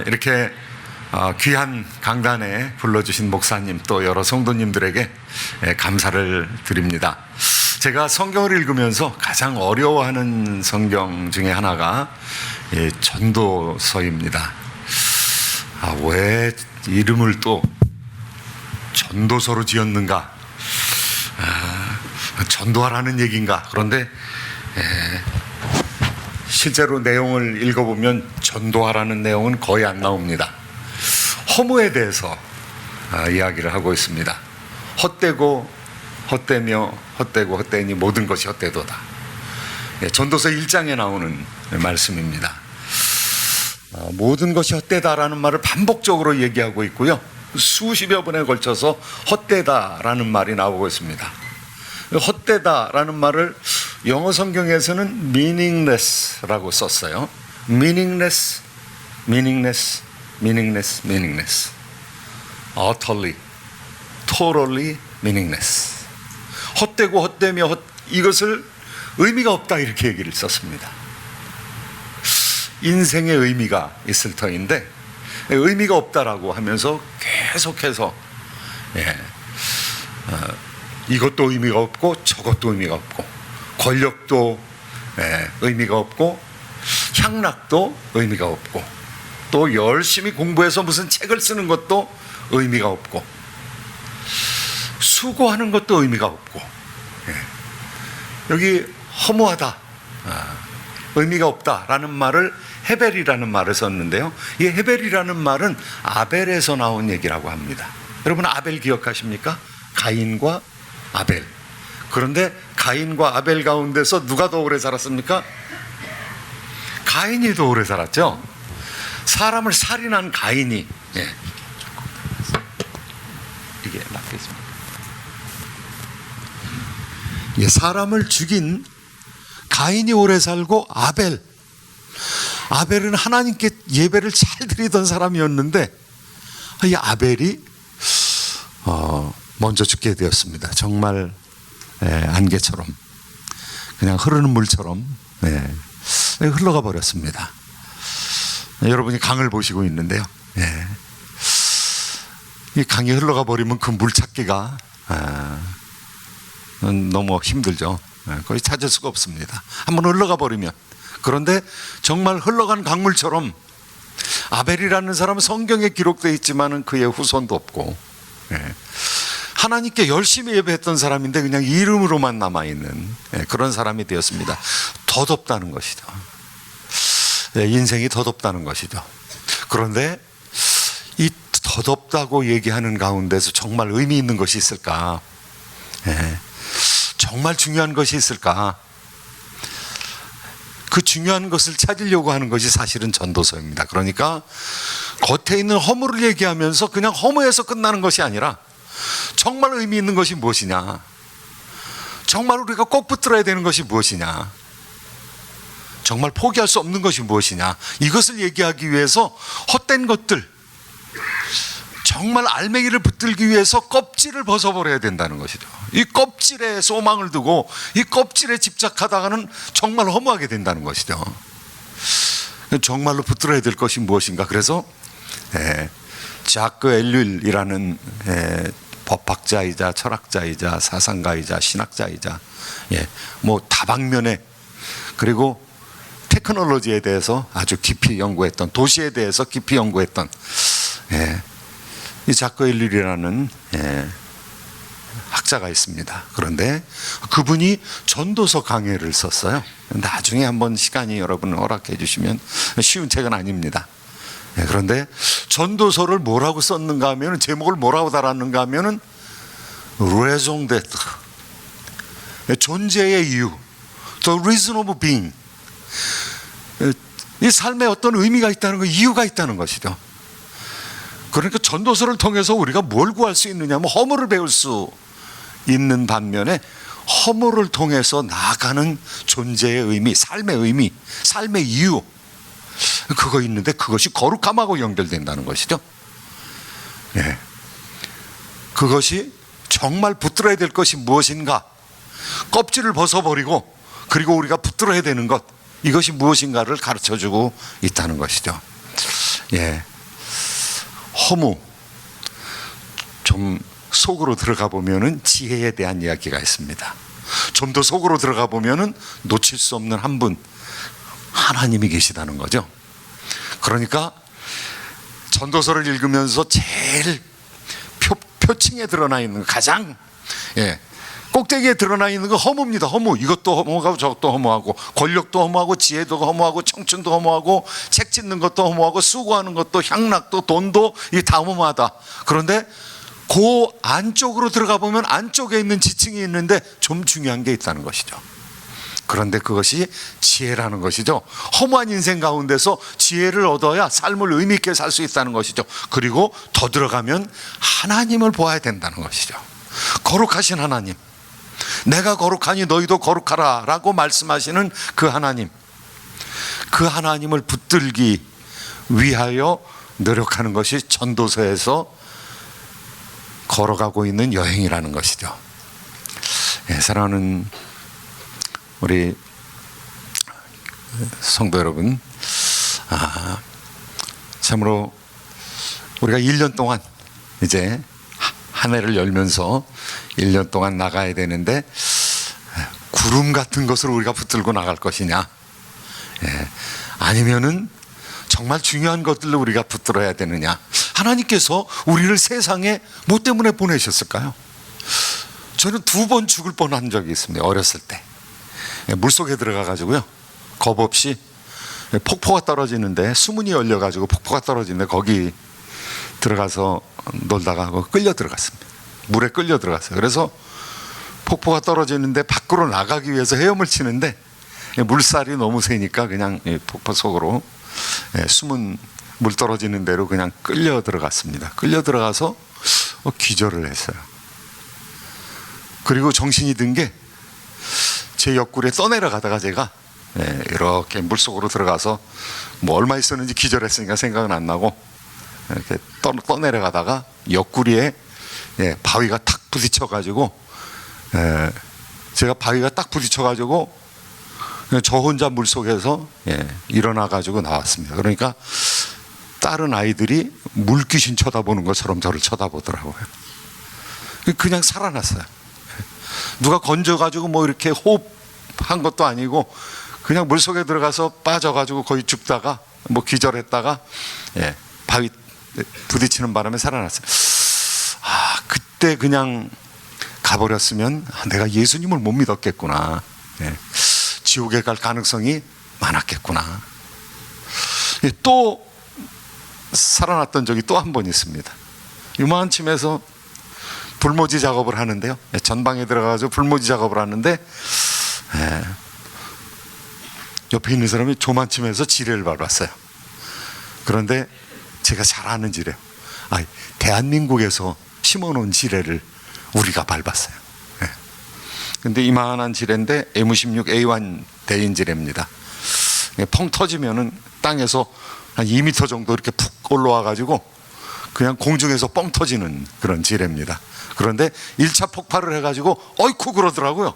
이렇게 귀한 강단에 불러주신 목사님 또 여러 성도님들에게 감사를 드립니다. 제가 성경을 읽으면서 가장 어려워하는 성경 중에 하나가 전도서입니다. 왜 이름을 또 전도서로 지었는가? 전도하라는 얘기인가? 그런데 실제로 내용을 읽어보면 전도하라는 내용은 거의 안 나옵니다. 허무에 대해서 이야기를 하고 있습니다. 헛되고 헛되며 헛되고 헛되니 모든 것이 헛되도다. 전도서 1장에 나오는 말씀입니다. 모든 것이 헛되다라는 말을 반복적으로 얘기하고 있고요. 수십여 번에 걸쳐서 헛되다라는 말이 나오고 있습니다. 헛되다라는 말을 영어 성경에서는 meaningless라고 썼어요. meaningless, meaningless, meaningless, meaningless. utterly, totally meaningless. 헛되고 헛되며 이것을 의미가 없다 이렇게 얘기를 썼습니다. 인생의 의미가 있을 터인데 의미가 없다라고 하면서 계속해서 이것도 의미가 없고 저것도 의미가 없고 권력도 의미가 없고 향락도 의미가 없고 또 열심히 공부해서 무슨 책을 쓰는 것도 의미가 없고 수고하는 것도 의미가 없고 여기 허무하다, 의미가 없다라는 말을 헤벨이라는 말을 썼는데요. 이 헤벨이라는 말은 아벨에서 나온 얘기라고 합니다. 여러분 아벨 기억하십니까? 가인과 아벨. 그런데 가인과 아벨 가운데서 누가 더 오래 살았습니까? 가인이 더 오래 살았죠. 사람을 살인한 가인이 이게 맞겠습니까? 사람을 죽인 가인이 오래 살고 아벨은 하나님께 예배를 잘 드리던 사람이었는데 이 아벨이 먼저 죽게 되었습니다. 정말 안개처럼 그냥 흐르는 물처럼 흘러가 버렸습니다. 여러분이 강을 보시고 있는데요. 이 강이 흘러가 버리면 그 물 찾기가 너무 힘들죠. 거의 찾을 수가 없습니다. 한번 흘러가 버리면. 그런데 정말 흘러간 강물처럼 아벨이라는 사람은 성경에 기록되어 있지만 그의 후손도 없고 하나님께 열심히 예배했던 사람인데 그냥 이름으로만 남아있는 그런 사람이 되었습니다. 덧없다는 것이죠. 인생이 덧없다는 것이죠. 그런데 이 덧없다고 얘기하는 가운데서 정말 의미 있는 것이 있을까? 정말 중요한 것이 있을까? 그 중요한 것을 찾으려고 하는 것이 사실은 전도서입니다. 그러니까 겉에 있는 허물을 얘기하면서 그냥 허무해서 끝나는 것이 아니라 정말 의미 있는 것이 무엇이냐? 정말 우리가 꼭 붙들어야 되는 것이 무엇이냐? 정말 포기할 수 없는 것이 무엇이냐? 이것을 얘기하기 위해서 헛된 것들, 정말 알맹이를 붙들기 위해서 껍질을 벗어버려야 된다는 것이죠. 이 껍질에 소망을 두고 이 껍질에 집착하다가는 정말 허무하게 된다는 것이죠. 정말로 붙들어야 될 것이 무엇인가? 그래서 자크 엘률이라는 법학자이자 철학자이자 사상가이자 신학자이자 뭐 다방면에 그리고 테크놀로지에 대해서 아주 깊이 연구했던, 도시에 대해서 깊이 연구했던 이 자크 엘률이라는 학자가 있습니다. 그런데 그분이 전도서 강해를 썼어요. 나중에 한번 시간이 여러분 허락해 주시면, 쉬운 책은 아닙니다. 그런데 전도서를 뭐라고 썼는가 하면, 제목을 뭐라고 달았는가 하면은 raison d'être, 존재의 이유, the reason of being, 이 삶에 어떤 의미가 있다는 거, 이유가 있다는 것이죠. 그러니까 전도서를 통해서 우리가 뭘 구할 수 있느냐 하면 허물을 배울 수 있는 반면에 허물을 통해서 나아가는 존재의 의미, 삶의 이유, 그거 있는데 그것이 거룩함하고 연결된다는 것이죠. 그것이 정말 붙들어야 될 것이 무엇인가, 껍질을 벗어버리고 그리고 우리가 붙들어야 되는 것, 이것이 무엇인가를 가르쳐주고 있다는 것이죠. 예, 허무. 좀 속으로 들어가 보면은 지혜에 대한 이야기가 있습니다. 좀 더 속으로 들어가 보면은 놓칠 수 없는 한 분, 하나님이 계시다는 거죠. 그러니까 전도서를 읽으면서 제일 표층에 드러나 있는 가장 꼭대기에 드러나 있는 거 허무입니다. 허무. 이것도 허무하고 저것도 허무하고, 권력도 허무하고, 지혜도 허무하고, 청춘도 허무하고, 책 짓는 것도 허무하고, 수고하는 것도, 향락도, 돈도, 이게 다 허무하다. 그런데 그 안쪽으로 들어가 보면 안쪽에 있는 지층이 있는데 좀 중요한 게 있다는 것이죠. 그런데 그것이 지혜라는 것이죠. 허무한 인생 가운데서 지혜를 얻어야 삶을 의미 있게 살 수 있다는 것이죠. 그리고 더 들어가면 하나님을 보아야 된다는 것이죠. 거룩하신 하나님, 내가 거룩하니 너희도 거룩하라 라고 말씀하시는 그 하나님, 그 하나님을 붙들기 위하여 노력하는 것이 전도서에서 걸어가고 있는 여행이라는 것이죠. 사랑하는 우리 성도 여러분, 참으로 우리가 1년 동안 이제 한 해를 열면서 1년 동안 나가야 되는데, 구름 같은 것을 우리가 붙들고 나갈 것이냐, 아니면은 정말 중요한 것들로 우리가 붙들어야 되느냐. 하나님께서 우리를 세상에 뭐 때문에 보내셨을까요? 저는 2번 죽을 뻔한 적이 있습니다. 어렸을 때 물속에 들어가 가지고요, 겁 없이 폭포가 떨어지는데, 수문이 열려 가지고 폭포가 떨어지는데 거기 들어가서 놀다가 끌려 들어갔습니다. 물에 끌려 들어갔어요. 그래서 폭포가 떨어지는데 밖으로 나가기 위해서 헤엄을 치는데 물살이 너무 세니까 그냥 폭포 속으로 숨은 물 떨어지는 대로 그냥 끌려 들어갔습니다. 끌려 들어가서 기절을 했어요. 그리고 정신이 든 게, 제 옆구리에 떠내려가다가 제가 이렇게 물속으로 들어가서 뭐 얼마 있었는지 기절했으니까 생각은 안 나고, 이렇게 떠내려가다가 옆구리에 바위가 탁 부딪혀가지고, 제가 바위가 딱 부딪혀가지고 저 혼자 물속에서 일어나가지고 나왔습니다. 그러니까 다른 아이들이 물귀신 쳐다보는 것처럼 저를 쳐다보더라고요. 그냥 살아났어요. 누가 건져가지고 뭐 이렇게 호흡한 것도 아니고 그냥 물속에 들어가서 빠져가지고 거의 죽다가 뭐 기절했다가 바위 부딪히는 바람에 살아났어요. 그때 그냥 가버렸으면 내가 예수님을 못 믿었겠구나, 지옥에 갈 가능성이 많았겠구나. 또 살아났던 적이 또 한 번 있습니다. 유망침에서 불모지 작업을 하는데요, 전방에 들어가서 불모지 작업을 하는데 옆에 있는 사람이 조만침에서 지뢰를 밟았어요. 그런데 제가 잘 아는 지뢰, 대한민국에서 심어놓은 지뢰를 우리가 밟았어요. 근데 이만한 지뢰인데 M16A1 대인 지뢰입니다. 펑 터지면은 땅에서 한 2m 정도 이렇게 푹 올라와 가지고 그냥 공중에서 뻥 터지는 그런 지뢰입니다. 그런데 1차 폭발을 해가지고 어이쿠 그러더라고요.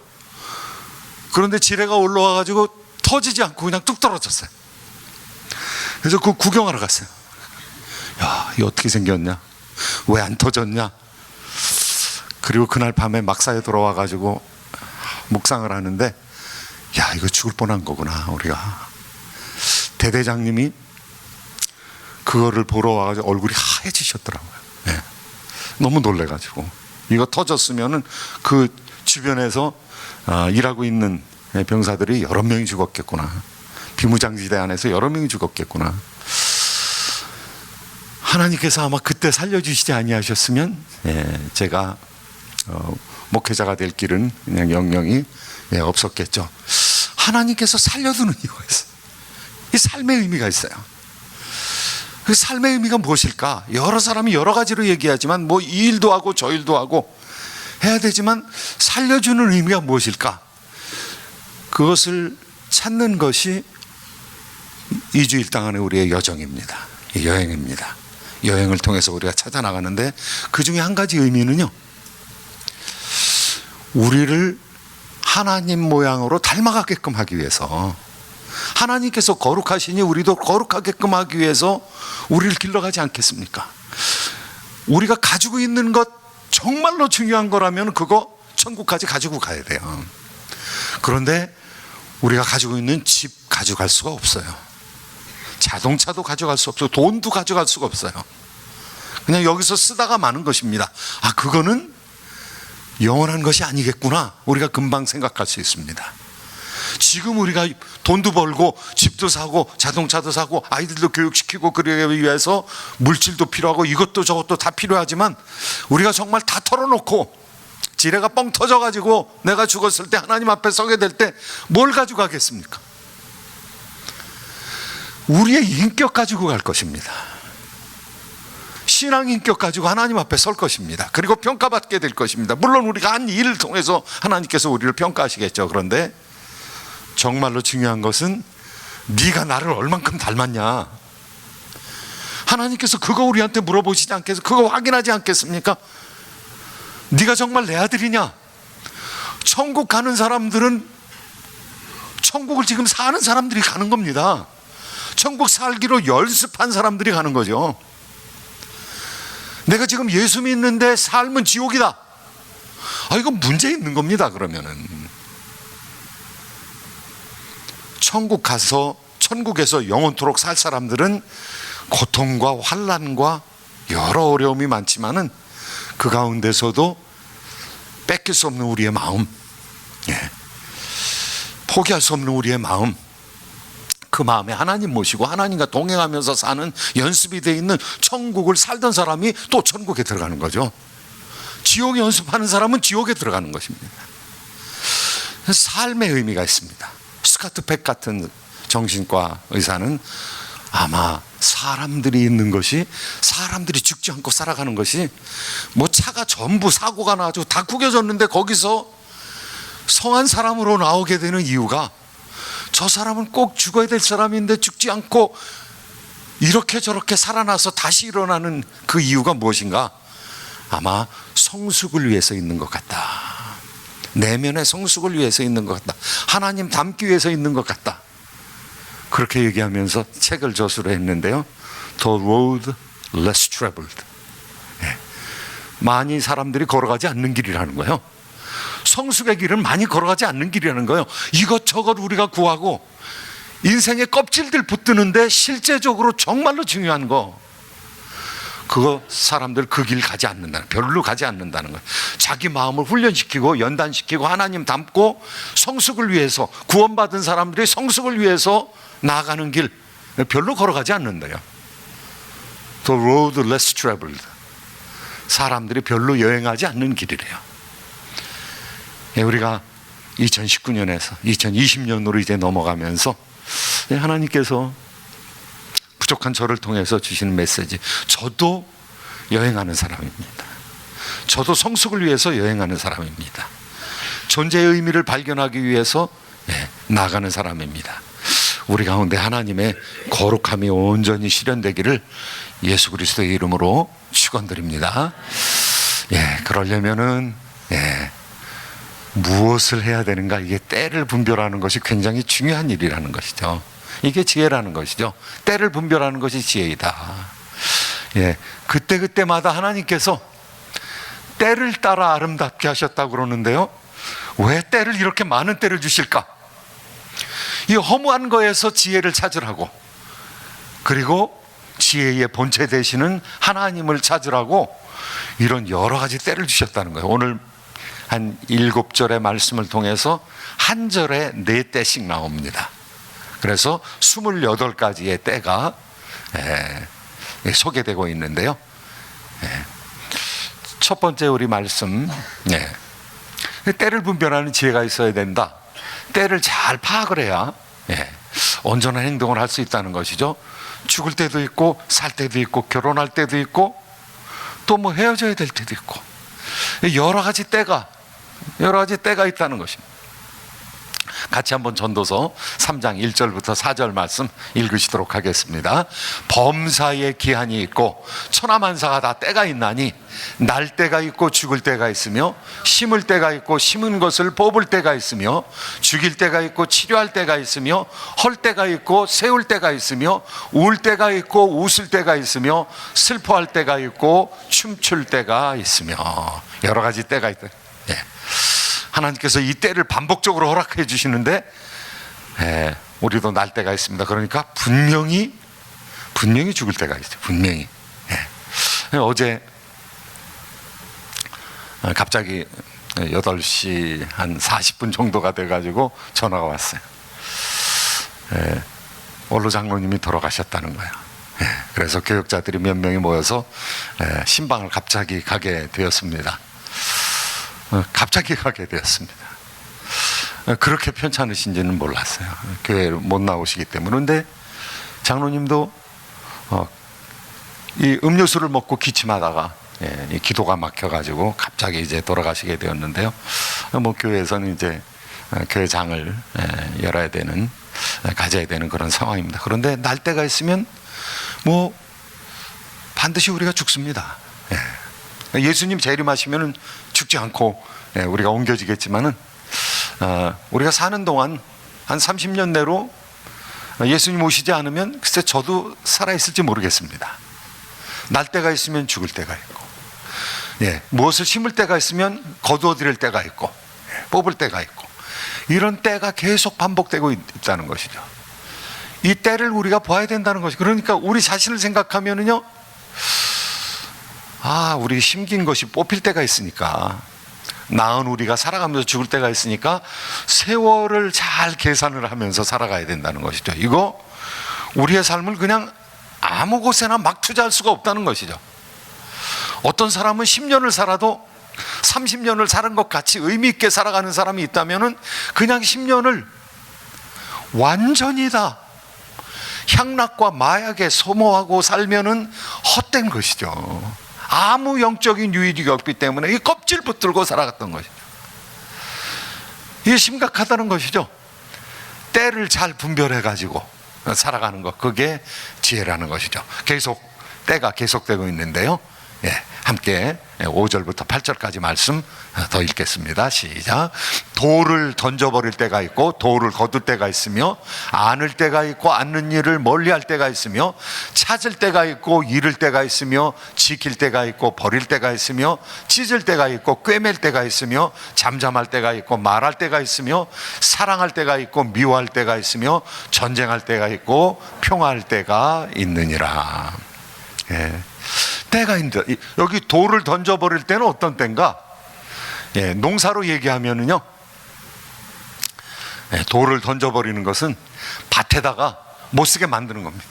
그런데 지뢰가 올라와 가지고 터지지 않고 그냥 뚝 떨어졌어요. 그래서 그 구경하러 갔어요. 야, 이거 어떻게 생겼냐, 왜 안 터졌냐. 그리고 그날 밤에 막사에 돌아와 가지고 묵상을 하는데, 야, 이거 죽을 뻔한 거구나 우리가. 대대장님이 그거를 보러 와가지고 얼굴이 하얘지셨더라고요. 너무 놀래가지고, 이거 터졌으면은 그 주변에서 일하고 있는 병사들이 여러 명이 죽었겠구나, 비무장지대 안에서 여러 명이 죽었겠구나. 하나님께서 아마 그때 살려주시지 아니하셨으면 제가 목회자가 될 길은 그냥 영영이 없었겠죠. 하나님께서 살려두는 이유가 있어요. 이 삶의 의미가 있어요. 그 삶의 의미가 무엇일까? 여러 사람이 여러 가지로 얘기하지만 뭐 이 일도 하고 저 일도 하고 해야 되지만 살려주는 의미가 무엇일까? 그것을 찾는 것이 2주 1당안의 우리의 여정입니다. 여행입니다. 여행을 통해서 우리가 찾아 나가는데, 그 중에 한 가지 의미는요, 우리를 하나님 모양으로 닮아가게끔 하기 위해서 하나님께서 거룩하시니 우리도 거룩하게끔 하기 위해서 우리를 길러가지 않겠습니까? 우리가 가지고 있는 것 정말로 중요한 거라면 그거 천국까지 가지고 가야 돼요. 그런데 우리가 가지고 있는 집 가져갈 수가 없어요. 자동차도 가져갈 수 없어요. 돈도 가져갈 수가 없어요. 그냥 여기서 쓰다가 마는 것입니다. 아, 그거는 영원한 것이 아니겠구나, 우리가 금방 생각할 수 있습니다. 지금 우리가 돈도 벌고 집도 사고 자동차도 사고 아이들도 교육시키고 그러기 위해서 물질도 필요하고 이것도 저것도 다 필요하지만 우리가 정말 다 털어놓고 지뢰가 뻥 터져가지고 내가 죽었을 때 하나님 앞에 서게 될 때 뭘 가지고 가겠습니까? 우리의 인격 가지고 갈 것입니다. 신앙 인격 가지고 하나님 앞에 설 것입니다. 그리고 평가받게 될 것입니다. 물론 우리가 한 일을 통해서 하나님께서 우리를 평가하시겠죠. 그런데 정말로 중요한 것은 네가 나를 얼만큼 닮았냐, 하나님께서 그거 우리한테 물어보시지 않겠어요? 그거 확인하지 않겠습니까? 네가 정말 내 아들이냐? 천국 가는 사람들은 천국을 지금 사는 사람들이 가는 겁니다. 천국 살기로 연습한 사람들이 가는 거죠. 내가 지금 예수 믿는데 삶은 지옥이다. 아, 이건 문제 있는 겁니다. 그러면은 천국 가서 천국에서 영원토록 살 사람들은 고통과 환난과 여러 어려움이 많지만은 그 가운데서도 뺏길 수 없는 우리의 마음, 포기할 수 없는 우리의 마음, 그 마음에 하나님 모시고 하나님과 동행하면서 사는 연습이 되어 있는 천국을 살던 사람이 또 천국에 들어가는 거죠. 지옥 연습하는 사람은 지옥에 들어가는 것입니다. 삶의 의미가 있습니다. 스카트 팩 같은 정신과 의사는 아마 사람들이 있는 것이, 사람들이 죽지 않고 살아가는 것이, 뭐 차가 전부 사고가 나가지고 다 구겨졌는데 거기서 성한 사람으로 나오게 되는 이유가, 저 사람은 꼭 죽어야 될 사람인데 죽지 않고 이렇게 저렇게 살아나서 다시 일어나는 그 이유가 무엇인가? 아마 성숙을 위해서 있는 것 같다. 내면의 성숙을 위해서 있는 것 같다. 하나님 닮기 위해서 있는 것 같다. 그렇게 얘기하면서 책을 저술을 했는데요. The road less traveled. 많이 사람들이 걸어가지 않는 길이라는 거예요. 성숙의 길은 많이 걸어가지 않는 길이라는 거예요. 이것저것 우리가 구하고 인생의 껍질들 붙드는데 실제적으로 정말로 중요한 거, 그거 사람들 그 길 가지 않는다는, 별로 가지 않는다는 거예요. 자기 마음을 훈련시키고 연단시키고 하나님 닮고 성숙을 위해서, 구원받은 사람들이 성숙을 위해서 나아가는 길 별로 걸어가지 않는다요. The road less traveled. 사람들이 별로 여행하지 않는 길이래요. 우리가 2019년에서 2020년으로 이제 넘어가면서 하나님께서 부족한 저를 통해서 주시는 메시지, 저도 여행하는 사람입니다. 저도 성숙을 위해서 여행하는 사람입니다. 존재의 의미를 발견하기 위해서 나아가는 사람입니다. 우리 가운데 하나님의 거룩함이 온전히 실현되기를 예수 그리스도의 이름으로 축원드립니다. 그러려면은 무엇을 해야 되는가, 이게 때를 분별하는 것이 굉장히 중요한 일이라는 것이죠. 이게 지혜라는 것이죠. 때를 분별하는 것이 지혜이다. 그때마다 하나님께서 때를 따라 아름답게 하셨다고 그러는데요, 왜 때를, 이렇게 많은 때를 주실까? 이 허무한 거에서 지혜를 찾으라고, 그리고 지혜의 본체 되시는 하나님을 찾으라고 이런 여러 가지 때를 주셨다는 거예요. 오늘 한 7절의 말씀을 통해서 한 절에 4때씩 나옵니다. 그래서 28가지의 때가 소개되고 있는데요. 첫 번째 우리 말씀, 때를 분별하는 지혜가 있어야 된다. 때를 잘 파악을 해야 온전한 행동을 할 수 있다는 것이죠. 죽을 때도 있고 살 때도 있고 결혼할 때도 있고 또 뭐 헤어져야 될 때도 있고 여러 가지 때가 있다는 것입니다. 같이 한번 전도서 3장 1절부터 4절 말씀 읽으시도록 하겠습니다. 범사에 기한이 있고 천하만사가 다 때가 있나니 날 때가 있고 죽을 때가 있으며 심을 때가 있고 심은 것을 뽑을 때가 있으며 죽일 때가 있고 치료할 때가 있으며 헐 때가 있고 세울 때가 있으며 울 때가 있고 웃을 때가 있으며 슬퍼할 때가 있고 춤출 때가 있으며 여러 가지 때가 있다. 예. 하나님께서 이 때를 반복적으로 허락해 주시는데 우리도 날 때가 있습니다. 그러니까 분명히 죽을 때가 있죠. 분명히. 어제 갑자기 8시 한 40분 정도가 돼가지고 전화가 왔어요. 원로 장로님이 돌아가셨다는 거예요. 그래서 교역자들이 몇 명이 모여서 신방을 갑자기 가게 되었습니다. 그렇게 편찮으신지는 몰랐어요. 교회에 못 나오시기 때문에. 그런데 장로님도 이 음료수를 먹고 기침하다가 이 기도가 막혀가지고 갑자기 이제 돌아가시게 되었는데요. 교회에서는 이제 교회장을 가져야 되는 그런 상황입니다. 그런데 날 때가 있으면 반드시 우리가 죽습니다. 예수님 재림하시면은 죽지 않고 우리가 옮겨지겠지만은 우리가 사는 동안 한 30년 내로 예수님 오시지 않으면 글쎄 저도 살아있을지 모르겠습니다. 날 때가 있으면 죽을 때가 있고, 무엇을 심을 때가 있으면 거두어 드릴 때가 있고, 뽑을 때가 있고, 이런 때가 계속 반복되고 있다는 것이죠. 이 때를 우리가 봐야 된다는 것이. 그러니까 우리 자신을 생각하면은요, 우리 심긴 것이 뽑힐 때가 있으니까, 나은 우리가 살아가면서 죽을 때가 있으니까 세월을 잘 계산을 하면서 살아가야 된다는 것이죠. 이거 우리의 삶을 그냥 아무 곳에나 막 투자할 수가 없다는 것이죠. 어떤 사람은 10년을 살아도 30년을 사는 것 같이 의미 있게 살아가는 사람이 있다면은 그냥 10년을 완전히 다 향락과 마약에 소모하고 살면은 헛된 것이죠. 아무 영적인 유익이 없기 때문에 이 껍질 붙들고 살아갔던 것이죠. 이게 심각하다는 것이죠. 때를 잘 분별해 가지고 살아가는 것, 그게 지혜라는 것이죠. 때가 계속되고 있는데요. 함께 5절부터 8절까지 말씀 더 읽겠습니다. 시작. 돌을 던져버릴 때가 있고 돌을 거둘 때가 있으며, 안을 때가 있고 않는 일을 멀리할 때가 있으며, 찾을 때가 있고 잃을 때가 있으며, 지킬 때가 있고 버릴 때가 있으며, 찢을 때가 있고 꿰맬 때가 있으며, 잠잠할 때가 있고 말할 때가 있으며, 사랑할 때가 있고 미워할 때가 있으며, 전쟁할 때가 있고 평화할 때가 있느니라. 때가 있는데, 여기 돌을 던져버릴 때는 어떤 때인가? 농사로 얘기하면은요, 돌을 던져버리는 것은 밭에다가 못 쓰게 만드는 겁니다.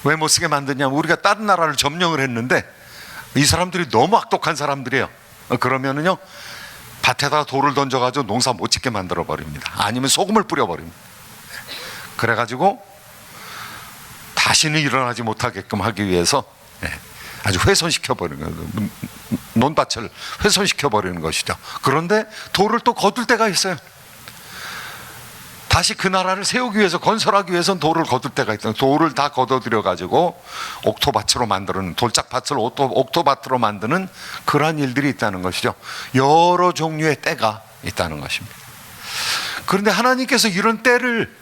왜 못 쓰게 만드냐면, 우리가 다른 나라를 점령을 했는데 이 사람들이 너무 악독한 사람들이에요. 그러면은요, 밭에다가 돌을 던져가지고 농사 못 짓게 만들어 버립니다. 아니면 소금을 뿌려 버립니다. 그래가지고 다시는 일어나지 못하게끔 하기 위해서 아주 훼손시켜버리는 거예요. 논밭을 훼손시켜버리는 것이죠. 그런데 돌을 또 거둘 때가 있어요. 다시 그 나라를 세우기 위해서, 건설하기 위해서는 돌을 거둘 때가 있어요. 돌을 다 걷어들여가지고 옥토밭으로 만드는, 돌짝밭을 옥토밭으로 만드는 그러한 일들이 있다는 것이죠. 여러 종류의 때가 있다는 것입니다. 그런데 하나님께서 이런 때를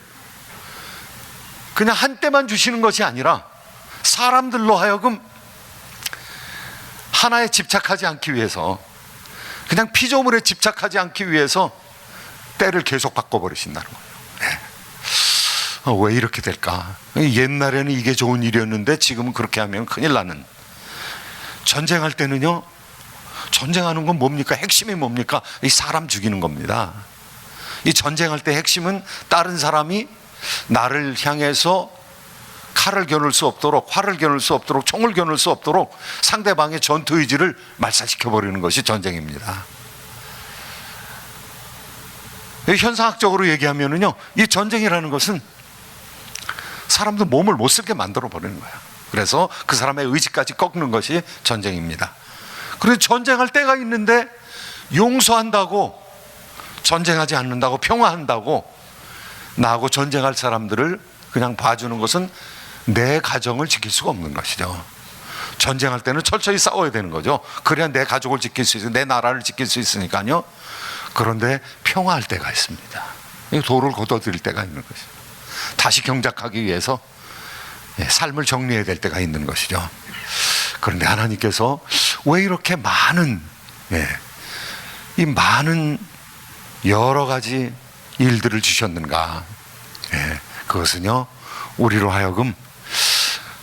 그냥 한 때만 주시는 것이 아니라 사람들로 하여금 하나에 집착하지 않기 위해서, 그냥 피조물에 집착하지 않기 위해서 때를 계속 바꿔버리신다는 거예요. 왜 이렇게 될까? 옛날에는 이게 좋은 일이었는데 지금은 그렇게 하면 큰일 나는. 전쟁할 때는요, 전쟁하는 건 뭡니까? 핵심이 뭡니까? 이 사람 죽이는 겁니다. 이 전쟁할 때 핵심은 다른 사람이 나를 향해서 칼을 겨눌 수 없도록, 활을 겨눌 수 없도록, 총을 겨눌 수 없도록 상대방의 전투 의지를 말살시켜버리는 것이 전쟁입니다. 현상학적으로 얘기하면은요, 이 전쟁이라는 것은 사람들 몸을 못 쓰게 만들어 버리는 거예요. 그래서 그 사람의 의지까지 꺾는 것이 전쟁입니다. 그런데 전쟁할 때가 있는데 용서한다고 전쟁하지 않는다고, 평화한다고 나하고 전쟁할 사람들을 그냥 봐주는 것은 내 가정을 지킬 수가 없는 것이죠. 전쟁할 때는 철저히 싸워야 되는 거죠. 그래야 내 가족을 지킬 수 있어요. 내 나라를 지킬 수 있으니까요. 그런데 평화할 때가 있습니다. 도를 걷어들일 때가 있는 것이죠. 다시 경작하기 위해서 삶을 정리해야 될 때가 있는 것이죠. 그런데 하나님께서 왜 이렇게 많은 이 많은 여러 가지 일들을 주셨는가? 그것은요, 우리로 하여금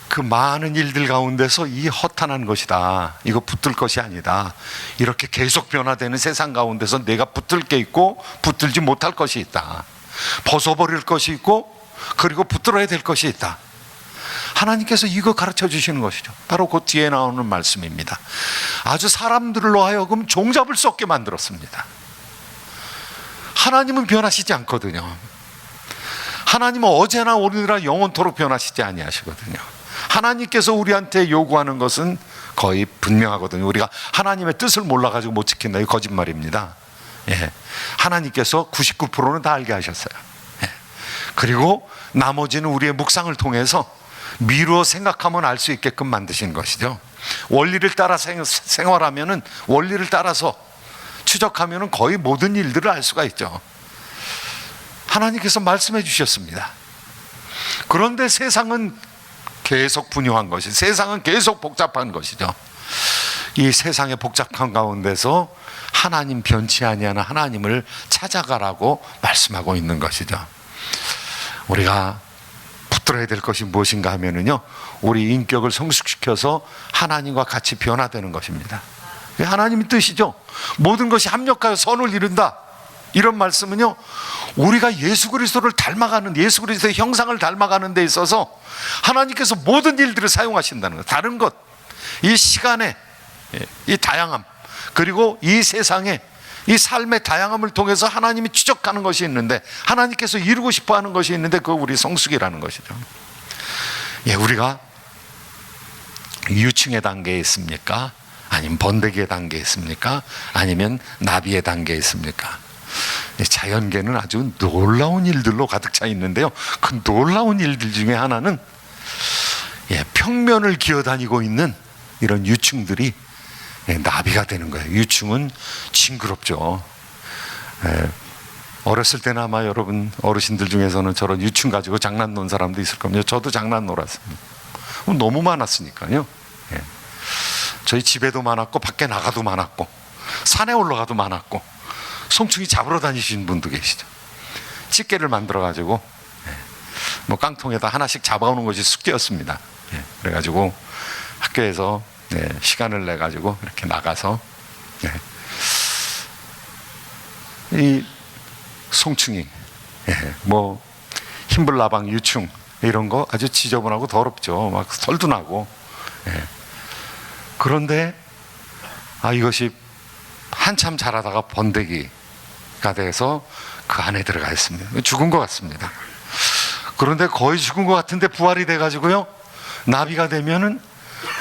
그 많은 일들 가운데서 이 허탄한 것이다, 이거 붙들 것이 아니다, 이렇게 계속 변화되는 세상 가운데서 내가 붙들 게 있고 붙들지 못할 것이 있다, 벗어버릴 것이 있고 그리고 붙들어야 될 것이 있다. 하나님께서 이거 가르쳐 주시는 것이죠. 바로 그 뒤에 나오는 말씀입니다. 아주 사람들로 하여금 종잡을 수 없게 만들었습니다. 하나님은 변하시지 않거든요. 하나님은 어제나 오늘이나 영원토록 변하시지 아니하시거든요. 하나님께서 우리한테 요구하는 것은 거의 분명하거든요. 우리가 하나님의 뜻을 몰라가지고 못 지킨다, 이거 거짓말입니다. 하나님께서 99%는 다 알게 하셨어요. 그리고 나머지는 우리의 묵상을 통해서 미루어 생각하면 알 수 있게끔 만드신 것이죠. 원리를 따라 생활하면은, 원리를 따라서 추적하면은 거의 모든 일들을 알 수가 있죠. 하나님께서 말씀해 주셨습니다. 그런데 세상은 계속 분유한 것이, 세상은 계속 복잡한 것이죠. 이 세상의 복잡한 가운데서 하나님 변치 아니하는 하나님을 찾아가라고 말씀하고 있는 것이죠. 우리가 붙들어야 될 것이 무엇인가 하면은요, 우리 인격을 성숙시켜서 하나님과 같이 변화되는 것입니다. 하나님의 뜻이죠. 모든 것이 합력하여 선을 이룬다, 이런 말씀은요, 우리가 예수 그리스도를 닮아가는, 예수 그리스도의 형상을 닮아가는 데 있어서 하나님께서 모든 일들을 사용하신다는 것. 다른 것, 이 시간의 이 다양함, 그리고 이 세상의 이 삶의 다양함을 통해서 하나님이 추적하는 것이 있는데, 하나님께서 이루고 싶어 하는 것이 있는데, 그거 우리 성숙이라는 것이죠. 우리가 유충의 단계에 있습니까? 아니면 번데기의 단계에 있습니까? 아니면 나비의 단계에 있습니까? 자연계는 아주 놀라운 일들로 가득 차 있는데요, 그 놀라운 일들 중에 하나는 평면을 기어다니고 있는 이런 유충들이 나비가 되는 거예요. 유충은 징그럽죠. 어렸을 때는 아마 여러분 어르신들 중에서는 저런 유충 가지고 장난 논 사람도 있을 겁니다. 저도 장난 놀았습니다. 너무 많았으니까요. 저희 집에도 많았고 밖에 나가도 많았고 산에 올라가도 많았고, 송충이 잡으러 다니시는 분도 계시죠. 집게를 만들어 가지고 뭐 깡통에다 하나씩 잡아오는 것이 숙제였습니다. 그래가지고 학교에서 시간을 내 가지고 이렇게 나가서 이 송충이, 뭐 흰불나방, 유충 이런 거 아주 지저분하고 더럽죠. 막 털도 나고. 그런데 이것이 한참 자라다가 번데기가 돼서 그 안에 들어가 있습니다. 죽은 것 같습니다. 그런데 거의 죽은 것 같은데 부활이 돼가지고요, 나비가 되면은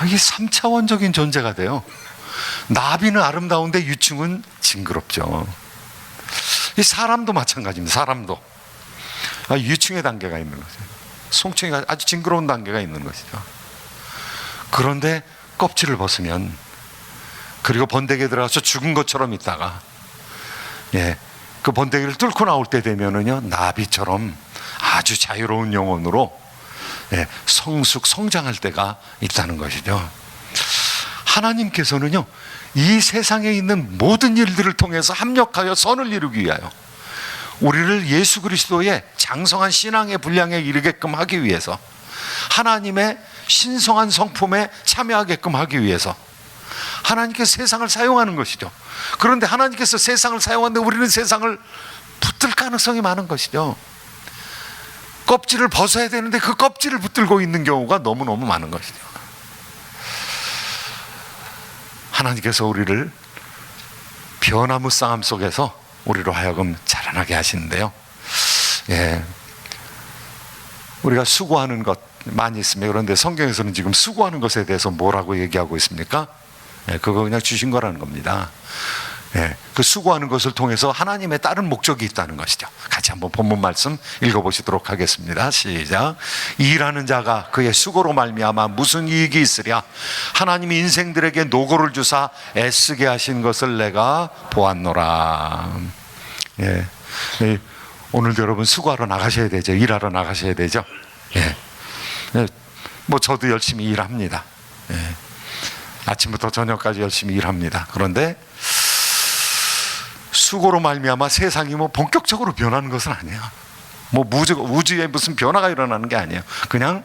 이게 3차원적인 존재가 돼요. 나비는 아름다운데 유충은 징그럽죠. 이 사람도 마찬가지입니다. 사람도 유충의 단계가 있는 거죠. 송충이가 아주 징그러운 단계가 있는 것이죠. 그런데 껍질을 벗으면, 그리고 번데기에 들어가서 죽은 것처럼 있다가 그 번데기를 뚫고 나올 때 되면은요, 나비처럼 아주 자유로운 영혼으로 성장할 때가 있다는 것이죠. 하나님께서는요, 이 세상에 있는 모든 일들을 통해서 합력하여 선을 이루기 위하여 우리를 예수 그리스도의 장성한 신앙의 분량에 이르게끔 하기 위해서, 하나님의 신성한 성품에 참여하게끔 하기 위해서 하나님께서 세상을 사용하는 것이죠. 그런데 하나님께서 세상을 사용하는데 우리는 세상을 붙들 가능성이 많은 것이죠. 껍질을 벗어야 되는데 그 껍질을 붙들고 있는 경우가 너무너무 많은 것이죠. 하나님께서 우리를 변화무 쌍함 속에서 우리로 하여금 자라나게 하시는데요, 우리가 수고하는 것 많이 있습니다. 그런데 성경에서는 지금 수고하는 것에 대해서 뭐라고 얘기하고 있습니까? 그거 그냥 주신 거라는 겁니다. 예, 그 수고하는 것을 통해서 하나님의 다른 목적이 있다는 것이죠. 같이 한번 본문 말씀 읽어보시도록 하겠습니다. 시작. 일하는 자가 그의 수고로 말미암아 무슨 이익이 있으랴. 하나님이 인생들에게 노고를 주사 애쓰게 하신 것을 내가 보았노라. 예, 예, 오늘도 여러분 수고하러 나가셔야 되죠. 일하러 나가셔야 되죠. 예, 예, 뭐 저도 열심히 일합니다. 예, 아침부터 저녁까지 열심히 일합니다. 그런데 수고로 말미암아 세상이 뭐 본격적으로 변하는 것은 아니에요. 뭐 우주에 무슨 변화가 일어나는 게 아니에요. 그냥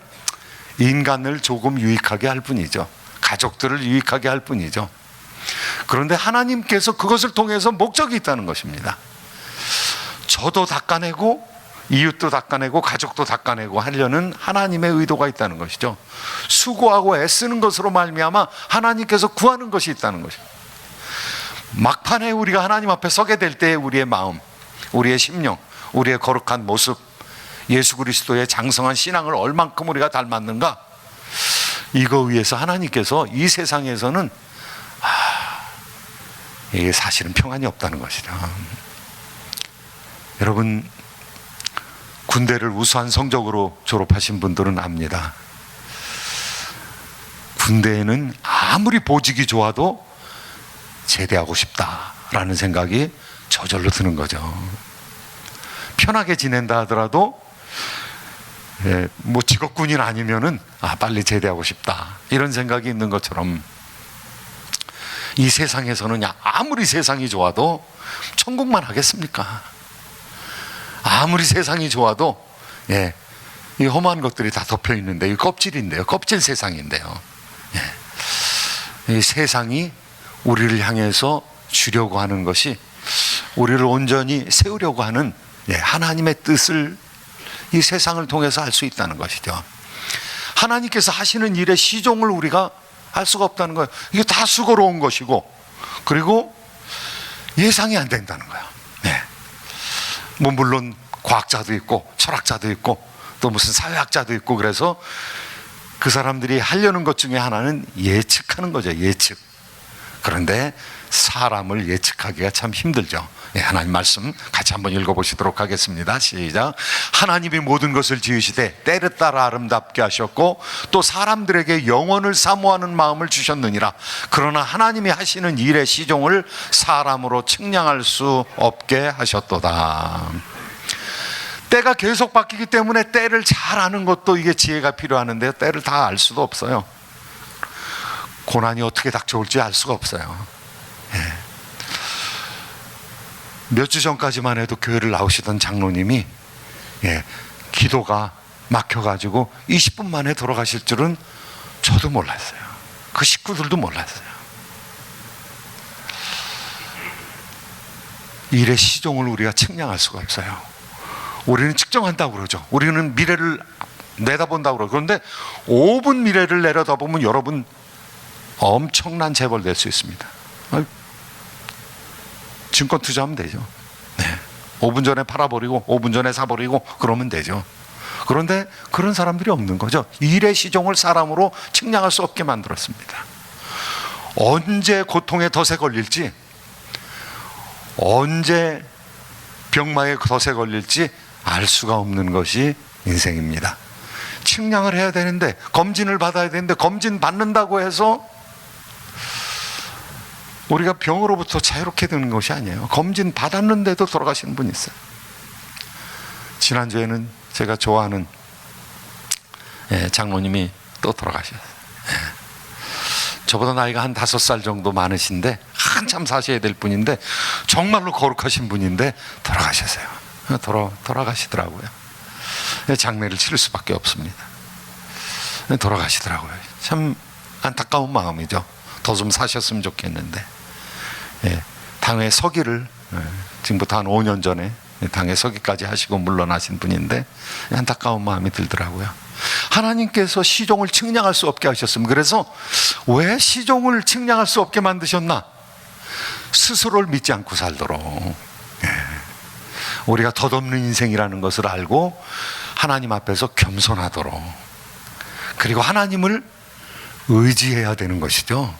인간을 조금 유익하게 할 뿐이죠. 가족들을 유익하게 할 뿐이죠. 그런데 하나님께서 그것을 통해서 목적이 있다는 것입니다. 저도 닦아내고 이웃도 닦아내고 가족도 닦아내고 하려는 하나님의 의도가 있다는 것이죠. 수고하고 애쓰는 것으로 말미암아 하나님께서 구하는 것이 있다는 것입니다. 막판에 우리가 하나님 앞에 서게 될 때 우리의 마음, 우리의 심령, 우리의 거룩한 모습, 예수 그리스도의 장성한 신앙을 얼만큼 우리가 닮았는가, 이거 위해서 하나님께서 이 세상에서는 이게 사실은 평안이 없다는 것이죠. 여러분, 군대를 우수한 성적으로 졸업하신 분들은 압니다. 군대에는 아무리 보직이 좋아도 제대하고 싶다라는 생각이 저절로 드는 거죠. 편하게 지낸다 하더라도 뭐 직업군인 아니면은 빨리 제대하고 싶다 이런 생각이 있는 것처럼, 이 세상에서는 아무리 세상이 좋아도 천국만 하겠습니까? 아무리 세상이 좋아도 이 험한 것들이 다 덮여 있는데, 이 껍질인데요, 껍질 세상인데요. 이 세상이 우리를 향해서 주려고 하는 것이, 우리를 온전히 세우려고 하는 하나님의 뜻을 이 세상을 통해서 알 수 있다는 것이죠. 하나님께서 하시는 일의 시종을 우리가 알 수가 없다는 거예요. 이게 다 수고로운 것이고, 그리고 예상이 안 된다는 거예요. 뭐 물론 과학자도 있고 철학자도 있고 또 무슨 사회학자도 있고, 그래서 그 사람들이 하려는 것 중에 하나는 예측하는 거죠. 예측. 그런데 사람을 예측하기가 참 힘들죠. 하나님 말씀 같이 한번 읽어보시도록 하겠습니다. 시작. 하나님이 모든 것을 지으시되 때를 따라 아름답게 하셨고 또 사람들에게 영원을 사모하는 마음을 주셨느니라. 그러나 하나님이 하시는 일의 시종을 사람으로 측량할 수 없게 하셨도다. 때가 계속 바뀌기 때문에 때를 잘 아는 것도 이게 지혜가 필요하는데, 때를 다 알 수도 없어요. 고난이 어떻게 닥쳐올지 알 수가 없어요. 몇 주 전까지만 해도 교회를 나오시던 장로님이 기도가 막혀가지고 20분 만에 돌아가실 줄은 저도 몰랐어요. 그 식구들도 몰랐어요. 일의 시종을 우리가 측량할 수가 없어요. 우리는 측정한다고 그러죠. 우리는 미래를 내다본다고 그러죠. 그런데 5분 미래를 내려다보면 여러분 엄청난 재벌 될 수 있습니다. 증권 투자하면 되죠. 5분 전에 팔아버리고 5분 전에 사버리고 그러면 되죠. 그런데 그런 사람들이 없는 거죠. 일의 시종을 사람으로 측량할 수 없게 만들었습니다. 언제 고통의 덫에 걸릴지, 언제 병마의 덫에 걸릴지 알 수가 없는 것이 인생입니다. 측량을 해야 되는데, 검진을 받아야 되는데, 검진 받는다고 해서 우리가 병으로부터 자유롭게 되는 것이 아니에요. 검진 받았는데도 돌아가시는 분이 있어요. 지난주에는 제가 좋아하는 장로님이 또 돌아가셨어요. 저보다 나이가 한 5살 정도 많으신데 한참 사셔야 될 분인데, 정말로 거룩하신 분인데 돌아가셨어요. 돌아가시더라고요. 장례를 치를 수밖에 없습니다. 돌아가시더라고요. 참 안타까운 마음이죠. 더 좀 사셨으면 좋겠는데, 당회 서기를 지금부터 한 5년 전에 당회 서기까지 하시고 물러나신 분인데 안타까운 마음이 들더라고요. 하나님께서 시종을 측량할 수 없게 하셨습니다. 그래서 왜 시종을 측량할 수 없게 만드셨나? 스스로를 믿지 않고 살도록, 우리가 덧없는 인생이라는 것을 알고 하나님 앞에서 겸손하도록, 그리고 하나님을 의지해야 되는 것이죠.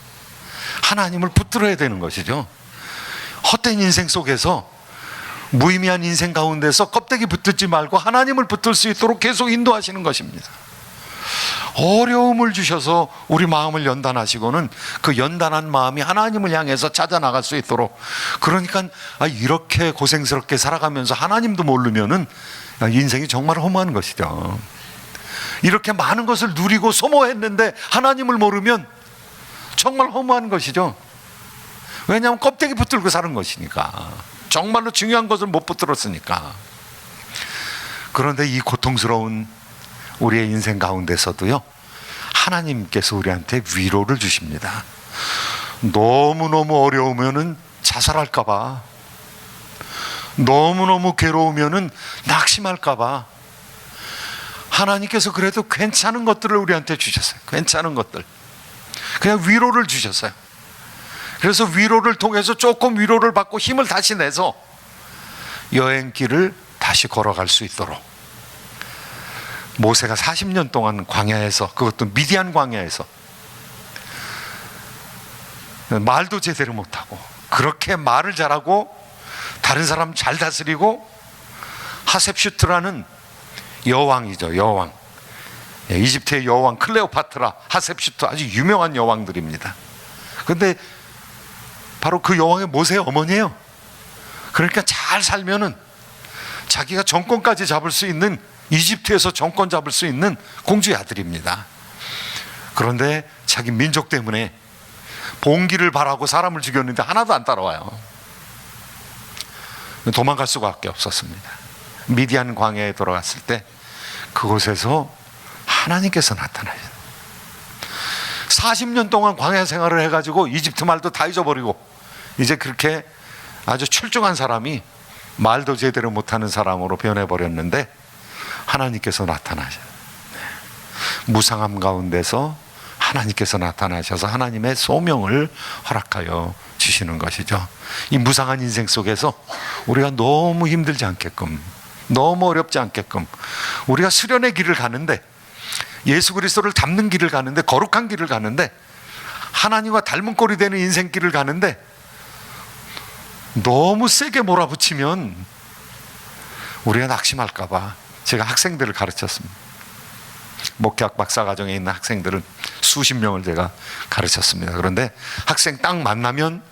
하나님을 붙들어야 되는 것이죠. 헛된 인생 속에서, 무의미한 인생 가운데서 껍데기 붙들지 말고 하나님을 붙들 수 있도록 계속 인도하시는 것입니다. 어려움을 주셔서 우리 마음을 연단하시고는 그 연단한 마음이 하나님을 향해서 찾아나갈 수 있도록, 그러니까 이렇게 고생스럽게 살아가면서 하나님도 모르면은 인생이 정말 허무한 것이죠. 이렇게 많은 것을 누리고 소모했는데 하나님을 모르면 정말 허무한 것이죠. 왜냐하면 껍데기 붙들고 사는 것이니까, 정말로 중요한 것을 못 붙들었으니까. 그런데 이 고통스러운 우리의 인생 가운데서도요, 하나님께서 우리한테 위로를 주십니다. 너무너무 어려우면은 자살할까봐, 너무너무 괴로우면은 낙심할까봐 하나님께서 그래도 괜찮은 것들을 우리한테 주셨어요. 괜찮은 것들, 그냥 위로를 주셨어요. 그래서 위로를 통해서 조금 위로를 받고 힘을 다시 내서 여행길을 다시 걸어갈 수 있도록, 모세가 40년 동안 광야에서, 그것도 미디안 광야에서 말도 제대로 못하고, 그렇게 말을 잘하고 다른 사람 잘 다스리고, 하셉슈트라는 여왕이죠. 여왕, 이집트의 여왕 클레오파트라, 하셉슈트, 아주 유명한 여왕들입니다. 그런데 바로 그 여왕의 모세의 어머니예요. 그러니까 잘 살면은 자기가 정권까지 잡을 수 있는, 이집트에서 정권 잡을 수 있는 공주의 아들입니다. 그런데 자기 민족 때문에 봉기를 바라고 사람을 죽였는데 하나도 안 따라와요. 도망갈 수밖에 없었습니다. 미디안 광야에 돌아갔을 때 그곳에서 하나님께서 나타나셨어요. 40년 동안 광야 생활을 해가지고 이집트 말도 다 잊어버리고, 이제 그렇게 아주 출중한 사람이 말도 제대로 못하는 사람으로 변해버렸는데 하나님께서 나타나셔요. 무상함 가운데서 하나님께서 나타나셔서 하나님의 소명을 허락하여 주시는 것이죠. 이 무상한 인생 속에서 우리가 너무 힘들지 않게끔, 너무 어렵지 않게끔, 우리가 수련의 길을 가는데, 예수 그리스도를 닮는 길을 가는데, 거룩한 길을 가는데, 하나님과 닮은 꼴이 되는 인생길을 가는데 너무 세게 몰아붙이면 우리가 낙심할까봐 제가 학생들을 가르쳤습니다. 목회학 박사과정에 있는 학생들은 수십 명을 제가 가르쳤습니다. 그런데 학생 딱 만나면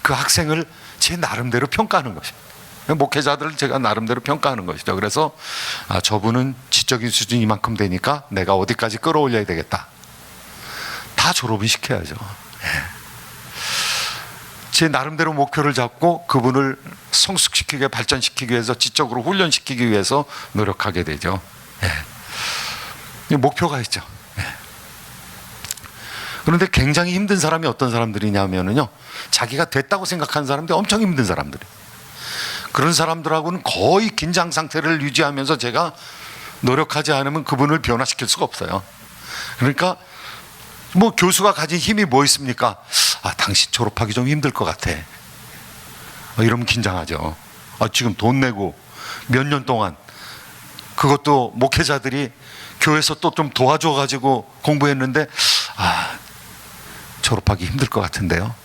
그 학생을 제 나름대로 평가하는 것입니다. 목회자들을 제가 나름대로 평가하는 것이죠. 그래서 저분은 지적인 수준이 이만큼 되니까 내가 어디까지 끌어올려야 되겠다. 다 졸업은 시켜야죠. 제 나름대로 목표를 잡고 그분을 성숙시키게, 발전시키기 위해서, 지적으로 훈련시키기 위해서 노력하게 되죠. 목표가 있죠. 그런데 굉장히 힘든 사람이 어떤 사람들이냐면요, 자기가 됐다고 생각하는 사람들이 엄청 힘든 사람들이, 그런 사람들하고는 거의 긴장 상태를 유지하면서 제가 노력하지 않으면 그분을 변화시킬 수가 없어요. 그러니까 뭐 교수가 가진 힘이 뭐 있습니까? 당신 졸업하기 좀 힘들 것 같아. 이러면 긴장하죠. 지금 돈 내고 몇 년 동안, 그것도 목회자들이 교회에서 또 좀 도와줘가지고 공부했는데 졸업하기 힘들 것 같은데요.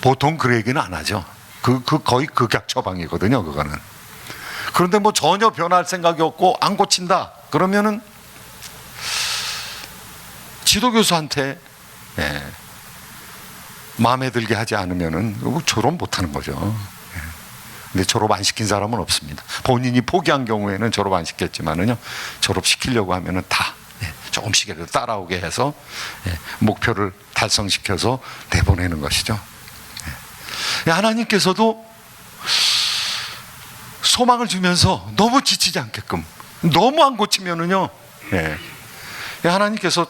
보통 그 얘기는 안 하죠. 그 거의 극약 처방이거든요, 그거는. 그런데 뭐 전혀 변할 생각이 없고 안 고친다 그러면은 지도교수한테 마음에 들게 하지 않으면은 졸업 못하는 거죠. 근데 졸업 안 시킨 사람은 없습니다. 본인이 포기한 경우에는 졸업 안 시켰지만은요, 졸업시키려고 하면은 다 조금씩이라도 따라오게 해서 목표를 달성시켜서 내보내는 것이죠. 하나님께서도 소망을 주면서 너무 지치지 않게끔, 너무 안 고치면은요, 하나님께서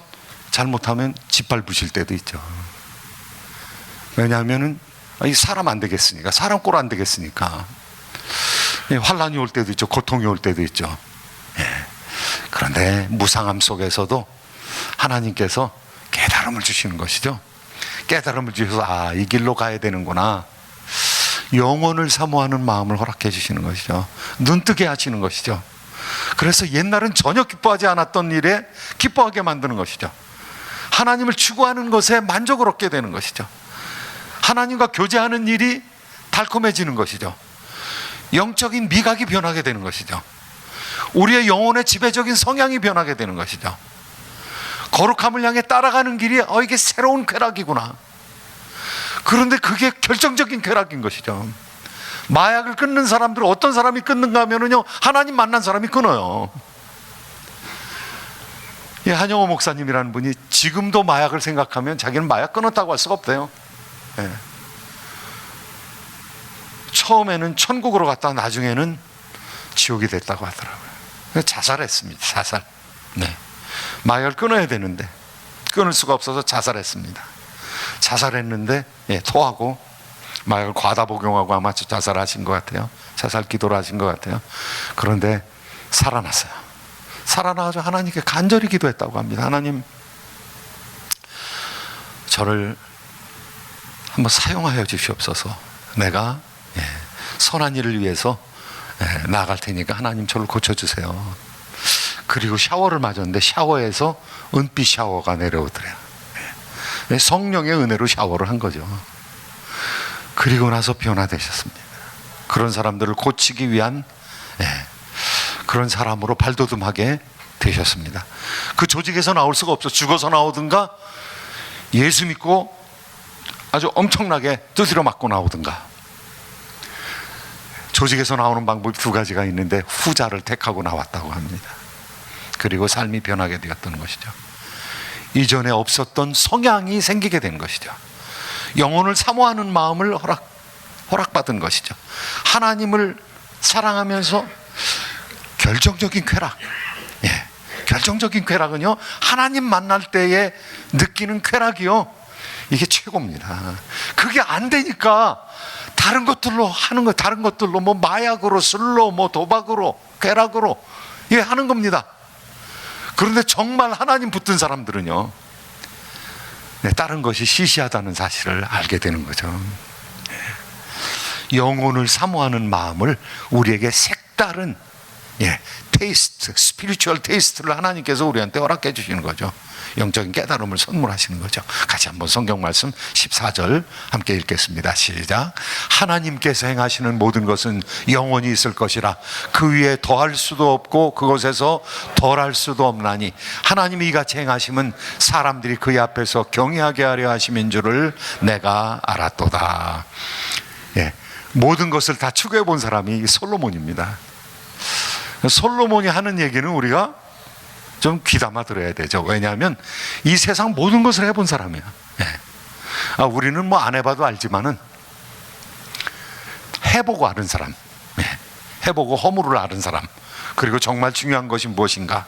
잘못하면 짓밟으실 때도 있죠. 왜냐하면은 이 사람 안 되겠으니까, 사람 꼴 안 되겠으니까. 환란이 올 때도 있죠. 고통이 올 때도 있죠. 그런데 무상함 속에서도 하나님께서 깨달음을 주시는 것이죠. 깨달음을 주셔서 이 길로 가야 되는구나, 영원을 사모하는 마음을 허락해 주시는 것이죠. 눈뜨게 하시는 것이죠. 그래서 옛날은 전혀 기뻐하지 않았던 일에 기뻐하게 만드는 것이죠. 하나님을 추구하는 것에 만족을 얻게 되는 것이죠. 하나님과 교제하는 일이 달콤해지는 것이죠. 영적인 미각이 변하게 되는 것이죠. 우리의 영혼의 지배적인 성향이 변하게 되는 것이죠. 거룩함을 향해 따라가는 길이 이게 새로운 쾌락이구나. 그런데 그게 결정적인 쾌락인 것이죠. 마약을 끊는 사람들은 어떤 사람이 끊는가 하면요, 하나님 만난 사람이 끊어요. 한영호 목사님이라는 분이 지금도 마약을 생각하면 자기는 마약 끊었다고 할 수가 없대요. 예. 처음에는 천국으로 갔다가 나중에는 지옥이 됐다고 하더라고요. 자살했습니다. 자살. 네. 마약을 끊어야 되는데 끊을 수가 없어서 자살했습니다. 자살했는데 토하고 마약을 과다 복용하고 아마 자살하신 것 같아요. 자살 기도를 하신 것 같아요. 그런데 살아났어요. 살아나서 하나님께 간절히 기도했다고 합니다. 하나님, 저를 한번 사용하여 주시옵소서. 내가 선한 일을 위해서 나아갈 테니까 하나님 저를 고쳐주세요. 그리고 샤워를 맞았는데 샤워에서 은빛 샤워가 내려오더래요. 성령의 은혜로 샤워를 한 거죠. 그리고 나서 변화되셨습니다. 그런 사람들을 고치기 위한 그런 사람으로 발돋움하게 되셨습니다. 그 조직에서 나올 수가 없어. 죽어서 나오든가 예수 믿고 아주 엄청나게 두드려 맞고 나오든가. 조직에서 나오는 방법이 두 가지가 있는데 후자를 택하고 나왔다고 합니다. 그리고 삶이 변하게 되었던 것이죠. 이전에 없었던 성향이 생기게 된 것이죠. 영혼을 사모하는 마음을 허락받은 것이죠. 하나님을 사랑하면서 결정적인 쾌락. 결정적인 쾌락은요, 하나님 만날 때에 느끼는 쾌락이요, 이게 최고입니다. 그게 안 되니까 다른 것들로 하는 거, 다른 것들로 뭐 마약으로, 술로, 뭐 도박으로, 쾌락으로 하는 겁니다. 그런데 정말 하나님 붙든 사람들은요, 다른 것이 시시하다는 사실을 알게 되는 거죠. 영혼을 사모하는 마음을 우리에게 색다른 테이스트, 스피리추얼 테이스트를 하나님께서 우리한테 허락해 주시는 거죠. 영적인 깨달음을 선물하시는 거죠. 같이 한번 성경 말씀 14절 함께 읽겠습니다. 시작. 하나님께서 행하시는 모든 것은 영원히 있을 것이라. 그 위에 더할 수도 없고 그곳에서 덜할 수도 없나니 하나님이 이같이 행하심은 사람들이 그의 앞에서 경외하게 하려 하심인 줄을 내가 알았도다. 모든 것을 다 추구해 본 사람이 솔로몬입니다. 솔로몬이 하는 얘기는 우리가 좀 귀담아 들어야 되죠. 왜냐하면 이 세상 모든 것을 해본 사람이야. 우리는 뭐 안 해봐도 알지만은 해보고 아는 사람, 해보고 허물을 아는 사람, 그리고 정말 중요한 것이 무엇인가,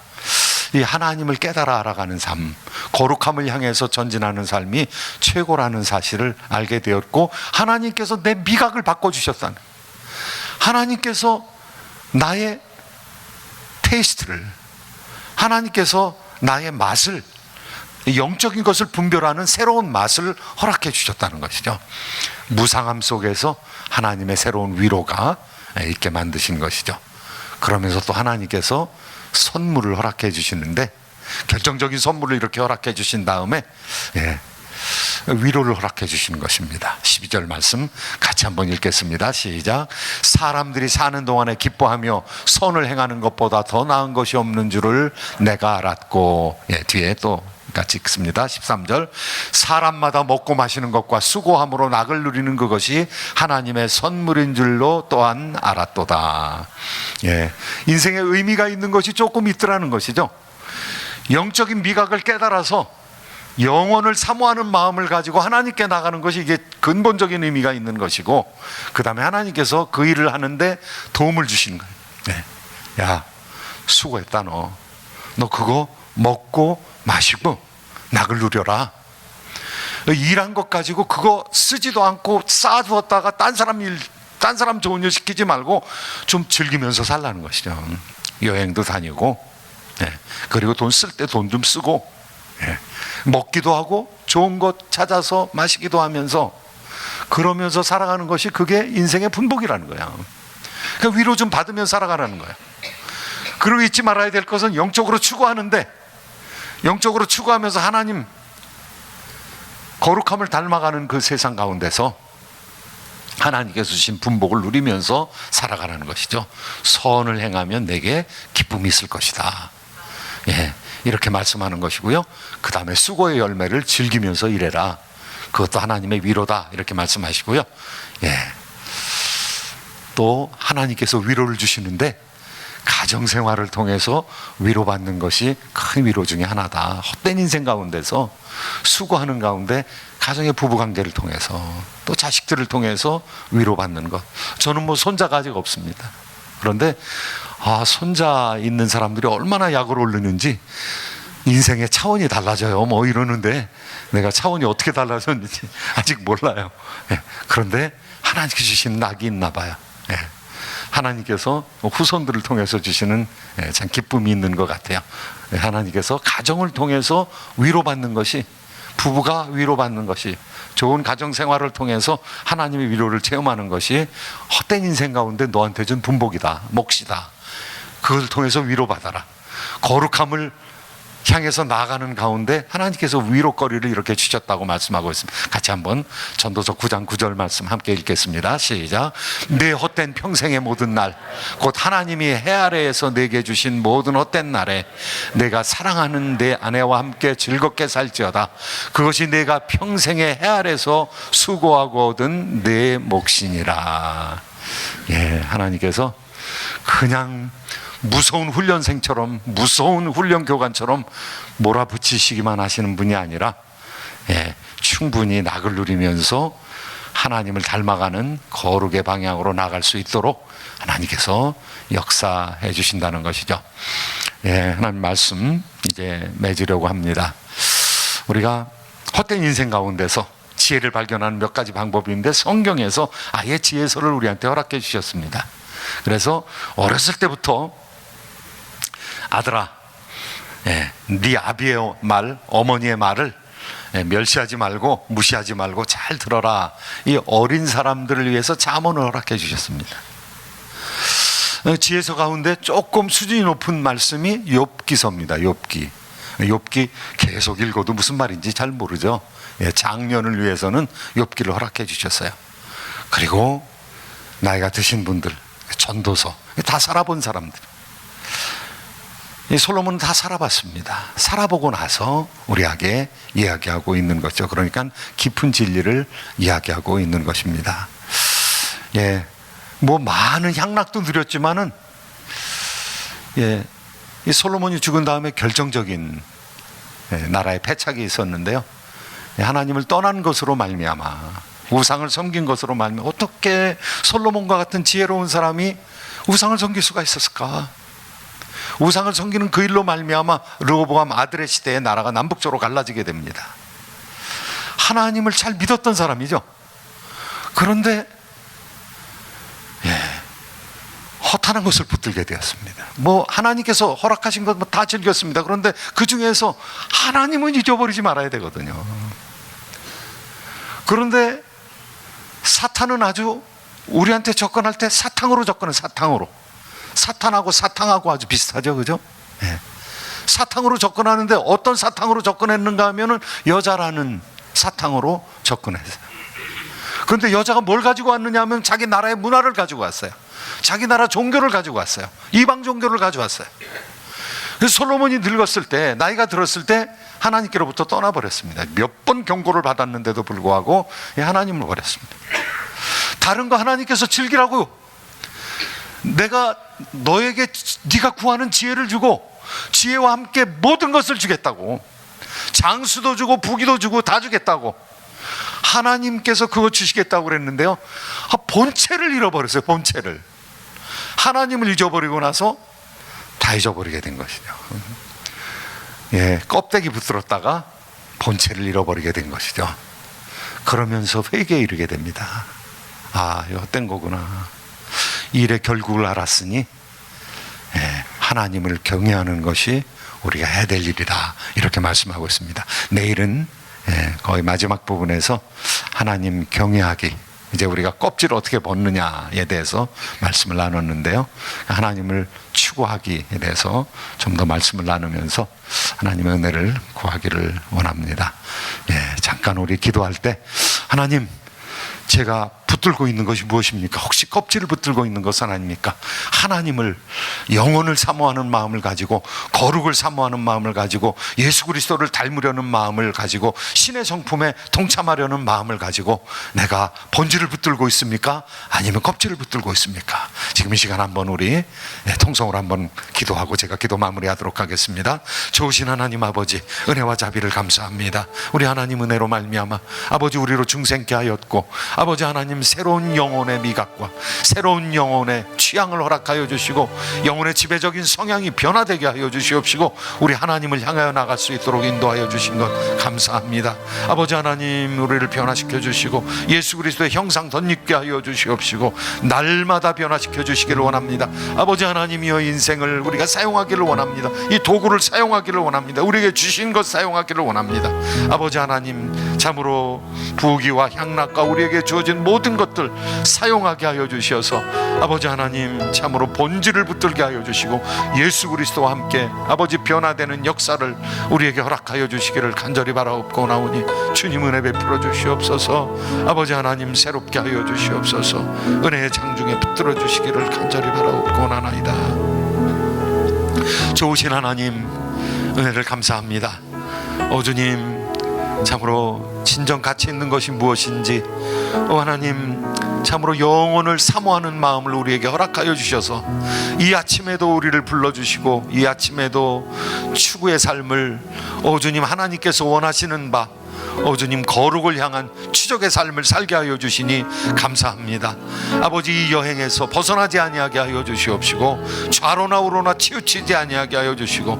이 하나님을 깨달아 알아가는 삶, 거룩함을 향해서 전진하는 삶이 최고라는 사실을 알게 되었고, 하나님께서 내 미각을 바꿔주셨다는, 하나님께서 나의 테이스트를, 하나님께서 나의 맛을, 영적인 것을 분별하는 새로운 맛을 허락해 주셨다는 것이죠. 무상함 속에서 하나님의 새로운 위로가 있게 만드신 것이죠. 그러면서 또 하나님께서 선물을 허락해 주시는데, 결정적인 선물을 이렇게 허락해 주신 다음에 위로를 허락해 주시는 것입니다. 12절 말씀 같이 한번 읽겠습니다. 시작. 사람들이 사는 동안에 기뻐하며 선을 행하는 것보다 더 나은 것이 없는 줄을 내가 알았고, 뒤에 또 같이 읽습니다. 13절. 사람마다 먹고 마시는 것과 수고함으로 낙을 누리는 그것이 하나님의 선물인 줄로 또한 알았도다. 인생에 의미가 있는 것이 조금 있더라는 것이죠. 영적인 미각을 깨달아서 영혼을 사모하는 마음을 가지고 하나님께 나가는 것이 이게 근본적인 의미가 있는 것이고, 그 다음에 하나님께서 그 일을 하는데 도움을 주시는 거예요. 야, 수고했다. 너 그거 먹고 마시고 낙을 누려라. 일한 것 가지고 그거 쓰지도 않고 쌓아두었다가 딴 사람 좋은 일 시키지 말고 좀 즐기면서 살라는 것이죠. 여행도 다니고, 그리고 돈 쓸 때 돈 좀 쓰고, 먹기도 하고 좋은 것 찾아서 마시기도 하면서, 그러면서 살아가는 것이 그게 인생의 분복이라는 거야. 그러니까 위로 좀 받으며 살아가라는 거야. 그리고 잊지 말아야 될 것은 영적으로 추구하는데, 영적으로 추구하면서 하나님 거룩함을 닮아가는 그 세상 가운데서 하나님께서 주신 분복을 누리면서 살아가라는 것이죠. 선을 행하면 내게 기쁨이 있을 것이다. 예, 이렇게 말씀하는 것이고요. 그 다음에 수고의 열매를 즐기면서 일해라. 그것도 하나님의 위로다. 이렇게 말씀하시고요. 예, 또 하나님께서 위로를 주시는데 가정생활을 통해서 위로받는 것이 큰 위로 중에 하나다. 헛된 인생 가운데서 수고하는 가운데 가정의 부부관계를 통해서 또 자식들을 통해서 위로받는 것. 저는 뭐 손자가 아직 없습니다. 그런데 손자 있는 사람들이 얼마나 약을 오르는지 인생의 차원이 달라져요 뭐 이러는데 내가 차원이 어떻게 달라졌는지 아직 몰라요. 예, 그런데 하나님께 주신 낙이 있나 봐요. 예, 하나님께서 후손들을 통해서 주시는 참 기쁨이 있는 것 같아요. 예, 하나님께서 가정을 통해서 위로받는 것이, 부부가 위로받는 것이, 좋은 가정생활을 통해서 하나님의 위로를 체험하는 것이 헛된 인생 가운데 너한테 준 분복이다, 몫이다. 그걸 통해서 위로받아라. 거룩함을 향해서 나아가는 가운데 하나님께서 위로거리를 이렇게 주셨다고 말씀하고 있습니다. 같이 한번 전도서 9장 9절 말씀 함께 읽겠습니다. 시작. 내 헛된 평생의 모든 날, 곧 하나님이 해 아래에서 내게 주신 모든 헛된 날에 내가 사랑하는 내 아내와 함께 즐겁게 살지어다. 그것이 내가 평생의 해 아래에서 수고하고 얻은 내 몫이니라. 예, 하나님께서 그냥 무서운 훈련생처럼, 무서운 훈련교관처럼 몰아붙이시기만 하시는 분이 아니라, 예, 충분히 낙을 누리면서 하나님을 닮아가는 거룩의 방향으로 나갈 수 있도록 하나님께서 역사해 주신다는 것이죠. 예, 하나님 말씀 이제 맺으려고 합니다. 우리가 헛된 인생 가운데서 지혜를 발견하는 몇 가지 방법이 있는데 성경에서 아예 지혜서를 우리한테 허락해 주셨습니다. 그래서 어렸을 때부터 아들아, 네 아비의 말, 어머니의 말을 멸시하지 말고 무시하지 말고 잘 들어라. 이 어린 사람들을 위해서 잠언을 허락해 주셨습니다. 지혜서 가운데 조금 수준이 높은 말씀이 욥기서입니다. 욥기 계속 읽어도 무슨 말인지 잘 모르죠. 장년을 위해서는 욥기를 허락해 주셨어요. 그리고 나이가 드신 분들, 전도서, 다 살아본 사람들, 이 솔로몬은 다 살아봤습니다. 살아보고 나서 우리에게 이야기하고 있는 거죠. 그러니까 깊은 진리를 이야기하고 있는 것입니다. 예, 뭐 많은 향락도 누렸지만은, 예, 이 솔로몬이 죽은 다음에 결정적인 나라의 패착이 있었는데요. 하나님을 떠난 것으로 말미암아, 우상을 섬긴 것으로 말미암아, 어떻게 솔로몬과 같은 지혜로운 사람이 우상을 섬길 수가 있었을까? 우상을 섬기는 그 일로 말미암아 르호보암 아들의 시대에 나라가 남북쪽으로 갈라지게 됩니다. 하나님을 잘 믿었던 사람이죠. 그런데 허탄한 것을 붙들게 되었습니다. 뭐 하나님께서 허락하신 것 다 즐겼습니다. 그런데 그 중에서 하나님은 잊어버리지 말아야 되거든요. 그런데 사탄은 아주 우리한테 접근할 때 사탕으로 접근해. 사탄하고 사탕하고 아주 비슷하죠, 그죠? 네. 사탕으로 접근하는데 어떤 사탕으로 접근했는가 하면은 여자라는 사탕으로 접근했어요. 그런데 여자가 뭘 가지고 왔느냐 하면 자기 나라의 문화를 가지고 왔어요. 자기 나라 종교를 가지고 왔어요. 이방 종교를 가져왔어요. 그래서 솔로몬이 늙었을 때, 나이가 들었을 때 하나님께로부터 떠나버렸습니다. 몇 번 경고를 받았는데도 불구하고 하나님을 버렸습니다. 다른 거 하나님께서 즐기라고, 내가 너에게 네가 구하는 지혜를 주고 지혜와 함께 모든 것을 주겠다고, 장수도 주고 부귀도 주고 다 주겠다고 하나님께서 그거 주시겠다고 그랬는데요, 본체를 잃어버렸어요. 본체를, 하나님을 잊어버리고 나서 다 잊어버리게 된 것이죠. 예, 껍데기 붙들었다가 본체를 잃어버리게 된 것이죠. 그러면서 회개에 이르게 됩니다. 이거 헛된 거구나. 이 일의 결국을 알았으니 하나님을 경외하는 것이 우리가 해야 될 일이다, 이렇게 말씀하고 있습니다. 내일은 거의 마지막 부분에서 하나님 경외하기, 이제 우리가 껍질을 어떻게 벗느냐에 대해서 말씀을 나눴는데요, 하나님을 추구하기에 대해서 좀 더 말씀을 나누면서 하나님의 은혜를 구하기를 원합니다. 잠깐 우리 기도할 때 하나님, 제가 붙들고 있는 것이 무엇입니까? 혹시 껍질을 붙들고 있는 것은 아닙니까? 하나님을, 영혼을 사모하는 마음을 가지고, 거룩을 사모하는 마음을 가지고, 예수 그리스도를 닮으려는 마음을 가지고, 신의 성품에 동참하려는 마음을 가지고 내가 본질을 붙들고 있습니까? 아니면 껍질을 붙들고 있습니까? 지금 이 시간 한번 우리 통성으로 한번 기도하고 제가 기도 마무리하도록 하겠습니다. 좋으신 하나님 아버지, 은혜와 자비를 감사합니다. 우리 하나님 은혜로 말미암아 아버지 우리로 중생케 하였고, 아버지 하나님 새로운 영혼의 미각과 새로운 영혼의 취향을 허락하여 주시고, 영혼의 지배적인 성향이 변화되게 하여 주시옵시고, 우리 하나님을 향하여 나갈 수 있도록 인도하여 주신 것 감사합니다. 아버지 하나님, 우리를 변화시켜 주시고 예수 그리스도의 형상 덧입게 하여 주시옵시고, 날마다 변화시켜 주시기를 원합니다. 아버지 하나님이여, 인생을 우리가 사용하기를 원합니다. 이 도구를 사용하기를 원합니다. 우리에게 주신 것 사용하기를 원합니다. 아버지 하나님, 참으로 부귀와 향락과 우리에게 주어진 모든 것들 사용하게 하여 주셔서 아버지 하나님, 참으로 본질을 붙들게 하여 주시고 예수 그리스도와 함께 아버지 변화되는 역사를 우리에게 허락하여 주시기를 간절히 바라옵고나오니, 주님 은혜 베풀어 주시옵소서. 아버지 하나님, 새롭게 하여 주시옵소서. 은혜의 장중에 붙들어 주시기를 간절히 바라옵고나나이다. 좋으신 하나님, 은혜를 감사합니다. 주님, 참으로 진정 가치 있는 것이 무엇인지 하나님, 참으로 영혼을 사모하는 마음을 우리에게 허락하여 주셔서 이 아침에도 우리를 불러주시고, 이 아침에도 추구의 삶을 주님 하나님께서 원하시는 바 주님 거룩을 향한 추적의 삶을 살게 하여 주시니 감사합니다. 아버지, 이 여행에서 벗어나지 아니하게 하여 주시옵시고, 좌로나 우로나 치우치지 아니하게 하여 주시고,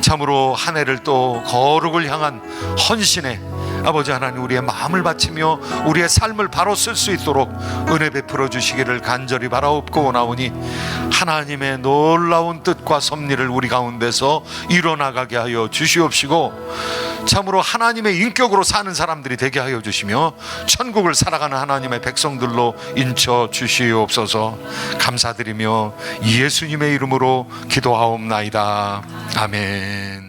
참으로 한 해를 또 거룩을 향한 헌신에 아버지 하나님 우리의 마음을 바치며 우리의 삶을 바로 쓸 수 있도록 은혜 베풀어 주시기를 간절히 바라옵고 나오니, 하나님의 놀라운 뜻과 섭리를 우리 가운데서 이뤄나가게 하여 주시옵시고, 참으로 하나님의 인격으로 사는 사람들이 되게 하여 주시며 천국을 살아가는 하나님의 백성들로 인쳐 주시옵소서. 감사드리며 예수님의 이름으로 기도하옵나이다. 아멘.